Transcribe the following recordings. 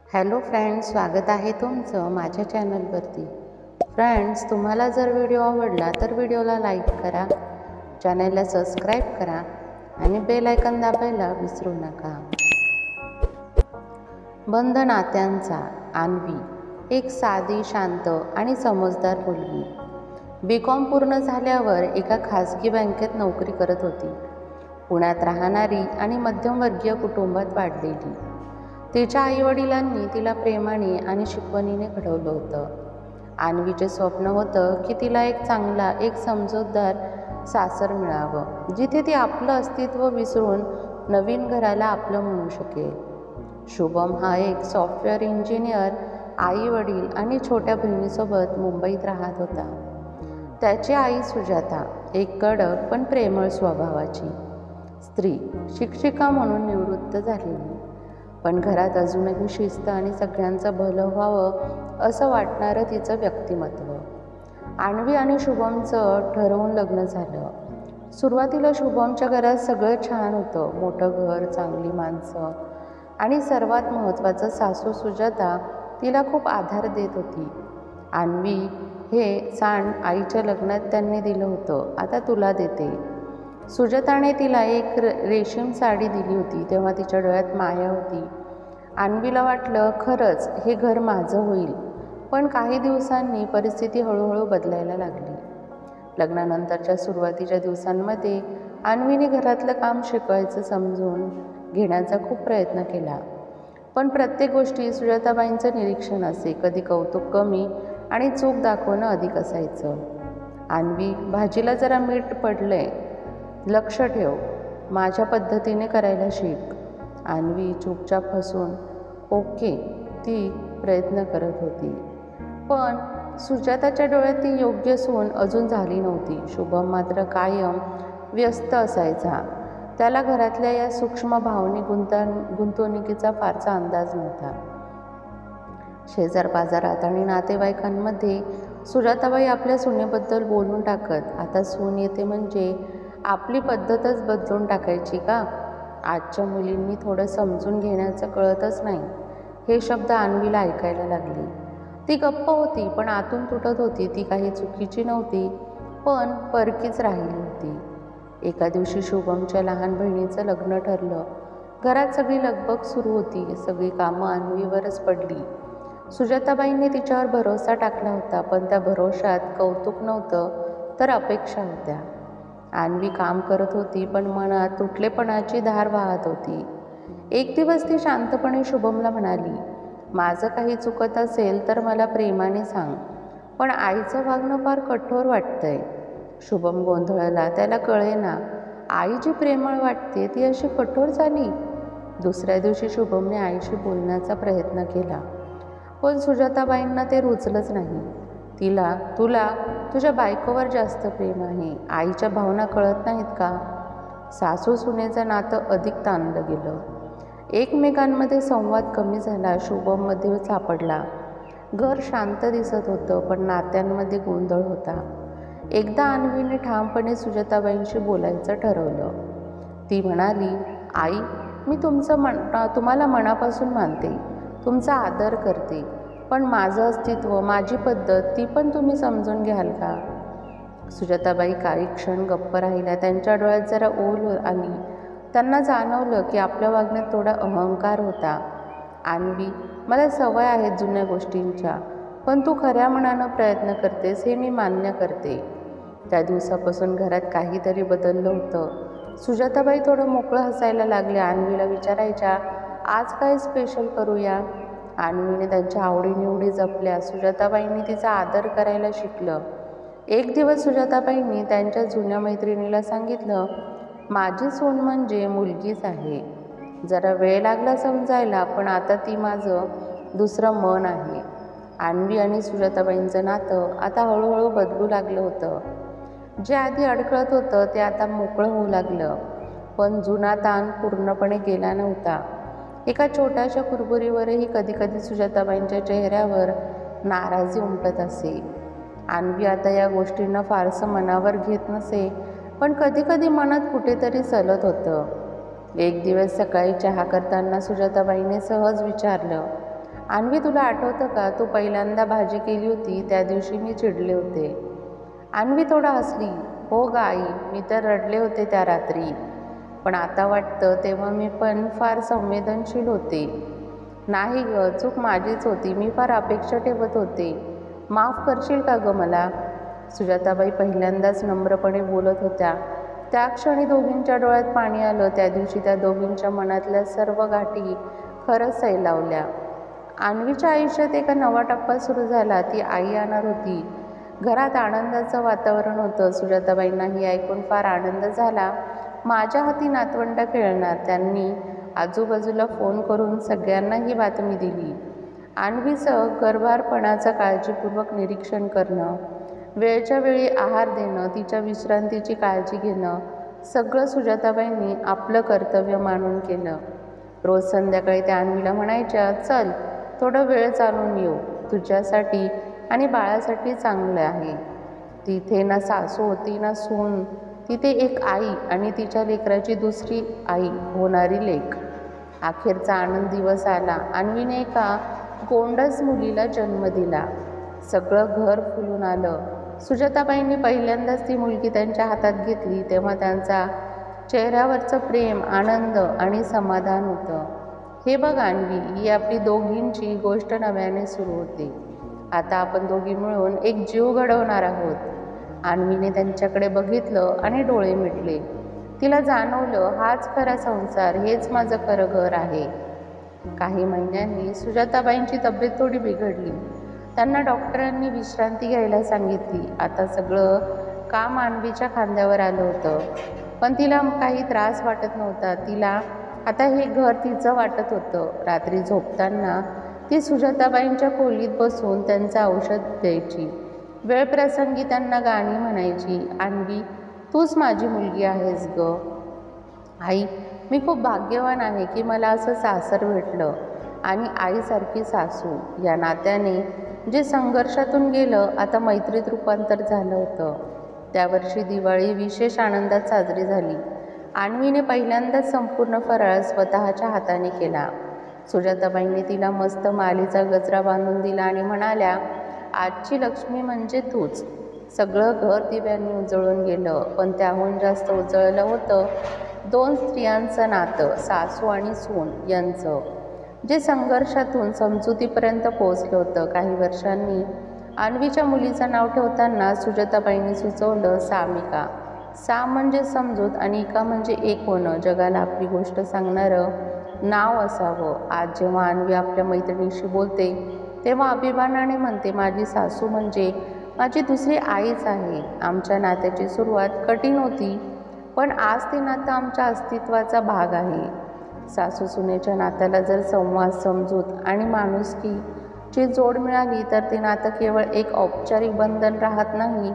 Hello friends, स्वागत आहे तुमचं माझ्या चॅनलवरती। फ्रेंड्स, तुम्हाला जर व्हिडिओ आवडला तर व्हिडिओला लाईक करा, चॅनलला सबस्क्राईब करा आणि बेल आयकॉन दाबायला विसरू नका। बंध नात्यांचा अन्वी एक साधी, शांत आणि समजदार मुलगी। BCom पूर्ण झाल्यावर एका खाजगी बँकेत नोकरी करत होती। पुण्यात राहणारी आणि मध्यमवर्गीय कुटुंबात वाढलेली। तिच्या आईवडिलांनी तिला प्रेमाने आणि शिकवणीने घडवलं होतं। अन्वीचे स्वप्न होतं की तिला एक समजूतदार सासर मिळावं, जिथे ती आपलं अस्तित्व विसरून नवीन घराला आपलं म्हणू शकेल। शुभम हा एक सॉफ्टवेअर इंजिनियर आई वडील आणि छोट्या बहिणीसोबत मुंबईत राहत होता। त्याची आई सुजाता एक कडक पण प्रेमळ स्वभावाची स्त्री, शिक्षिका म्हणून निवृत्त झालेली, पण घरात अजूनही शिस्त आणि सगळ्यांचं भलं व्हावं असं वाटणारं तिचं व्यक्तिमत्व। अन्वी आणि शुभमचं ठरवून लग्न झालं। सुरुवातीला शुभमच्या घरात सगळं छान होतं, मोठं घर, चांगली माणसं आणि सर्वात महत्त्वाचं सासू सुजाता तिला खूप आधार देत होती। अन्वी हे सांड आईच्या लग्नात त्यांनी दिलं होतं, आता तुला देते। सुजाताने तिला एक रेशीम साडी दिली होती तेव्हा तिच्या डोळ्यात माया होती। अन्वीला वाटलं खरंच हे घर माझं होईल, पण काही दिवसांनी परिस्थिती हळूहळू बदलायला लागली। लग्नानंतरच्या सुरुवातीच्या दिवसांमध्ये अन्वीने घरातलं काम शिकवायचं समजून घेण्याचा खूप प्रयत्न केला, पण प्रत्येक गोष्टी सुजाताबाईंचं निरीक्षण असे, कधी कौतुक कमी आणि चूक दाखवणं अधिक असायचं। अन्वी, भाजीला जरा मीठ पडलंय, लक्ष ठेव, माझ्या पद्धतीने करायला शिक। अन्वी चुपचाप हसून ओके ती प्रयत्न करत होती, पण सुजाताच्या डोळ्यात ती योग्य सून अजून झाली नव्हती। शुभम मात्र कायम व्यस्त असायचा, त्याला घरातल्या या सूक्ष्म भावनिक गुंतवणुकीचा फारसा अंदाज नव्हता। शेजार पाजारात आणि नातेवाईकांमध्ये सुजाताबाई आपल्या सुनेबद्दल बोलून टाकत, आता सून येते म्हणजे आपली पद्धतच बदलून टाकायची का? आजच्या मुलींनी थोडं समजून घेण्याचं कळतच नाही, हे शब्द अन्वीला ऐकायला लागले। ती गप्प होती, पण आतून तुटत होती। ती काही चुकीची नव्हती, पण परकीच राहिली होती। एका दिवशी शुभमच्या लहान बहिणीचं लग्न ठरलं। घरात सगळी लगबग सुरू होती, सगळी कामं अन्वीवरच पडली। सुजाताबाईंनी तिच्यावर भरोसा टाकला होता, पण त्या भरोशात कौतुक नव्हतं तर अपेक्षा होत्या। अन्वी काम करत होती, पण मनात तुटलेपणाची धार वाहत होती। एक दिवस ती शांतपणे शुभमला म्हणाली, माझं काही चुकत असेल तर मला प्रेमाने सांग, पण आईचं वागणं फार कठोर वाटतंय। शुभम गोंधळला, त्याला कळेना आई जी प्रेमळ वाटते ती अशी कठोर झाली। दुसऱ्या दिवशी शुभमने आईशी बोलण्याचा प्रयत्न केला, पण सुजाताबाईंना ते रुचलंच नाही। तुला तुझ्या बायकोवर जास्त प्रेम आहे, आईच्या भावना कळत नाहीत का? सासू सुनेचं नातं अधिक ताणलं गेलं। एकमेकांमध्ये संवाद कमी झाला, शुभममध्ये सापडला। घर शांत दिसत होतं, पण नात्यांमध्ये गोंधळ होता। एकदा अन्वीने ठामपणे सुजाताबाईंशी बोलायचं ठरवलं। ती म्हणाली, आई, मी तुम्हाला मनापासून मानते, तुमचा आदर करते, पण माझं अस्तित्व, माझी पद्धत ती पण तुम्ही समजून घ्याल का? सुजाताबाई काही क्षण गप्प राहिल्या, त्यांच्या डोळ्यात जरा ओल आली। त्यांना जाणवलं की आपल्या वागण्यात थोडा अहंकार होता। अन्वी, मला सवय आहे जुन्या गोष्टींच्या, पण तू खऱ्या मनानं प्रयत्न करतेस हे मी मान्य करते। त्या दिवसापासून घरात काहीतरी बदललं होतं। सुजाताबाई थोडं मोकळं हसायला लागल्या। अन्वीला विचारायच्या, आज काय स्पेशल करूया? अन्वीने त्यांच्या आवडीनिवडी जपल्या। सुजाताबाईंनी तिचा आदर करायला शिकलं। एक दिवस सुजाताबाईंनी त्यांच्या जुन्या मैत्रिणीला सांगितलं, माझी सून म्हणजे मुलगीच आहे, जरा वेळ लागला समजायला, पण आता ती माझं दुसरं मन आहे। अन्वी आणि सुजाताबाईंचं नातं आता हळूहळू बदलू लागलं होतं। जे आधी अडखळत होतं ते आता मोकळं होऊ लागलं, पण जुना ताण पूर्णपणे गेला नव्हता। एका छोट्याशा कुरबुरीवरही कधीकधी सुजाताबाईंच्या चेहऱ्यावर नाराजी उमटत असे। अन्वी आता या गोष्टींना फारसं मनावर घेत नसे, पण कधीकधी मनात कुठेतरी सलत होतं। एक दिवस सकाळी चहा करताना सुजाताबाईंनी सहज विचारलं, अन्वी, तुला आठवतं का, तू पहिल्यांदा भाजी केली होती त्या दिवशी मी चिडले होते. अन्वी थोडा हसली. हो ग आई, मी तर रडले होते त्या रात्री. पण आता वाटतं तेव्हा मी पण फार संवेदनशील होते. नाही ग, चूक माझीच होती. मी फार अपेक्षा ठेवत होते. माफ करशील का ग मला? सुजाताबाई पहिल्यांदाच नम्रपणे बोलत होत्या. त्या क्षणी दोघींच्या डोळ्यात पाणी आलं. त्या दिवशी त्या दोघींच्या मनातल्या सर्व गाठी खरंच सैलावल्या. अन्वीच्या आयुष्यात एका नवा टप्पा सुरू झाला. ती आई येणार होती. घरात आनंदाचं वातावरण होतं. सुजाताबाईंना ही ऐकून फार आनंद झाला. माझ्या हाती नातवंड खेळणार. त्यांनी आजूबाजूला फोन करून सगळ्यांना ही बातमी दिली. अन्वीचं गर्भारपणाचं काळजीपूर्वक निरीक्षण करणं, वेळच्या वेळी आहार देणं, तिच्या विश्रांतीची काळजी घेणं, सगळं सुजाताबाईंनी आपलं कर्तव्य मानून केलं. रोज संध्याकाळी त्या अन्वीला म्हणायच्या, चल थोडं वेळ चालून येऊ, तुझ्यासाठी आणि बाळासाठी चांगलं आहे. तिथे ना सासू होती ना सून, तिथे एक आई आणि तिच्या लेकराची दुसरी आई होणारी लेक. अखेरचा आनंद दिवस आला. अन्वीने एका गोंडस मुलीला जन्म दिला. सगळं घर फुलून आलं. सुजाताबाईंनी पहिल्यांदाच ती मुलगी त्यांच्या हातात घेतली तेव्हा त्यांचा चेहऱ्यावरचं प्रेम, आनंद आणि समाधान होतं. हे बघ अन्वी, ही आपली दोघींची गोष्ट नव्याने सुरू होते. आता आपण दोघी मिळून एक जीव घडवणार आहोत. अन्वीने त्यांच्याकडे बघितलं आणि डोळे मिटले. तिला जाणवलं, हाच खरा संसार, हेच माझं खरं घर आहे. काही महिन्यांनी सुजाताबाईंची तब्येत थोडी बिघडली. त्यांना डॉक्टरांनी विश्रांती घ्यायला सांगितली. आता सगळं काम अन्वीच्या खांद्यावर आलं होतं. पण तिला काही त्रास वाटत नव्हता. तिला आता हे घर तिचं वाटत होतं. रात्री झोपताना ती सुजाताबाईंच्या खोलीत बसून त्यांचं औषध द्यायची. वेळप्रसंगी त्यांना गाणी म्हणायची. अन्वी, तूच माझी मुलगी आहेस ग. आई, मी खूप भाग्यवान आहे की मला असं सासर भेटलं आणि आईसारखी सासू. या नात्याने जे संघर्षातून गेलं आता मैत्रीत रूपांतर झालं होतं. त्या वर्षी दिवाळी विशेष आनंदात साजरी झाली. अन्वीने पहिल्यांदाच संपूर्ण फराळ स्वतःच्या हाताने केला. सुजाताबाईंनी तिला मस्त मालीचा गजरा बांधून दिला आणि म्हणाल्या, आजची लक्ष्मी म्हणजे तूच. सगळं घर दिव्यांनी उजळून गेलं. पण त्याहून जास्त उजळलं होतं दोन स्त्रियांचं नातं, सासू आणि सून यांचं, जे संघर्षातून समजुतीपर्यंत पोचलं होतं. काही वर्षांनी अन्वीच्या मुलीचं नाव ठेवताना सुजाताबाईंनी सुचवलं सामिका. सा म्हणजे समजूत आणि इका म्हणजे एक होणं, जगाला आपली गोष्ट सांगणारं नाव असावं. आज जेव्हा अन्वी आपल्या मैत्रिणीशी बोलते तेव्हा अभिमानाने म्हणते, माझी सासू म्हणजे माझी दुसरी आईच आहे. आमच्या नात्याची सुरुवात कठीण होती, पण आज ते नातं आमच्या अस्तित्वाचा भाग आहे. सासू सुनेच्या नात्याला जर संवाद, समजूत आणि माणुसकीची जोड मिळाली तर ते नातं केवळ एक औपचारिक बंधन राहत नाही,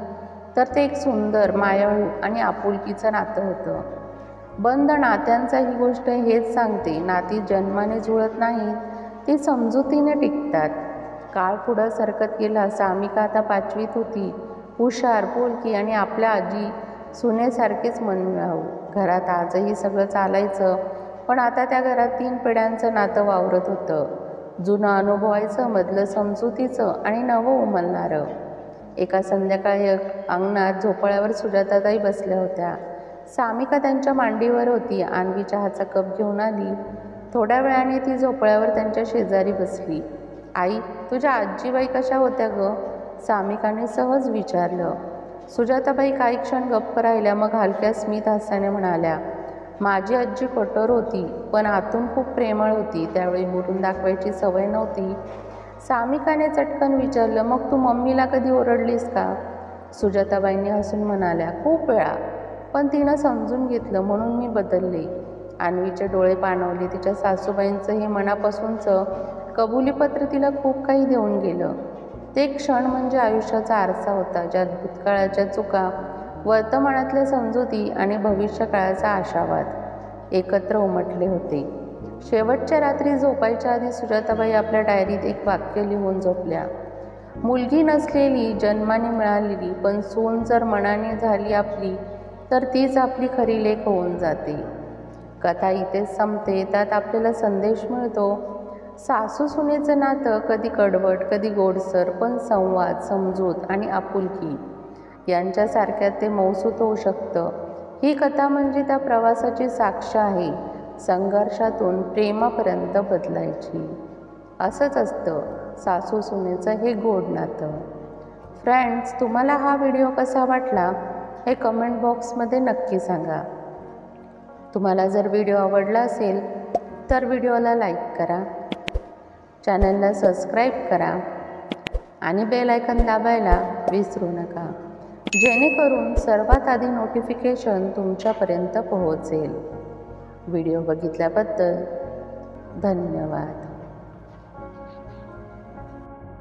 तर ते एक सुंदर, मायाळू आणि आपुलकीचं नातं होतं. बंध नात्यांचा ही गोष्ट हेच सांगते, नाती जन्माने जुळत नाहीत, ती समजुतीने टिकतात. काळ पुढं सरकत गेला. सामिका आता 5वीत होती. हुशार, बोलकी आणि आपल्या आजी सुनेसारखीच मनमिळाऊ. घरात आजही सगळं चालायचं, पण आता त्या घरात 3 पिढ्यांचं नातं वावरत होतं. जुनं अनुभवायचं, मधलं समजुतीचं आणि नवं उमलणारं. एका संध्याकाळी अंगणात झोपाळ्यावर सुजाताताई बसल्या होत्या. सामिका त्यांच्या मांडीवर होती. अन्वी चहाचा कप घेऊन आली. थोड्या वेळाने ती झोपाळ्यावर त्यांच्या शेजारी बसली. आई, तुझ्या आजीबाई कशा होत्या ग? सामिकाने सहज विचारलं. सुजाताबाई काही क्षण गप्प राहिल्या. मग हलक्या स्मित हास्याने म्हणाल्या, माझी आजी कठोर होती, पण आतून खूप प्रेमळ होती. त्यावेळी बोलून दाखवायची सवय नव्हती. सामिकाने चटकन विचारलं, मग तू मम्मीला कधी ओरडलीस का? सुजाताबाईंनी हसून म्हणाल्या, खूप वेळा, पण तिनं समजून घेतलं म्हणून मी बदलले. अन्वीचे डोळे पाणवले. तिच्या सासूबाईंचं हे मनापासूनचं कबुलीपत्र तिला खूप काही देऊन गेलं. ते क्षण म्हणजे आयुष्याचा आरसा होता, ज्यात भूतकाळाच्या चुका, वर्तमानातल्या समजुती आणि भविष्यकाळाचा आशावाद एकत्र उमटले होते. शेवटच्या रात्री झोपायच्या आधी सुजाताबाई आपल्या डायरीत एक वाक्य लिहून झोपल्या. मुलगी नसलेली, जन्माने मिळालेली, पण सून जर मनाने झाली आपली तर तीच आपली खरी लेक होऊन जाते. कथा इथेच संपते. त्यात आपल्याला संदेश मिळतो, सासू सुनेचं नातं कधी कडवट, कधी गोडसर, पण संवाद, समजूत आणि आपुलकी यांच्यासारख्यात ते मौसूत होऊ शकतं. ही कथा म्हणजे त्या प्रवासाची साक्ष आहे, संघर्षातून प्रेमापर्यंत बदलायची. असंच असतं सासू सुनेचं हे गोड नातं. फ्रेंड्स, तुम्हाला हा व्हिडिओ कसा वाटला हे कमेंट बॉक्समध्ये नक्की सांगा. तुम्हाला जर व्हिडिओ आवडला असेल तर व्हिडिओला लाईक करा, चॅनलला सबस्क्राईब करा आणि बेल आयकॉन दाबायला विसरू नका, जेणेकरून सर्वात आधी नोटिफिकेशन तुमच्यापर्यंत पोहोचेल. व्हिडिओ बघितल्याबद्दल धन्यवाद.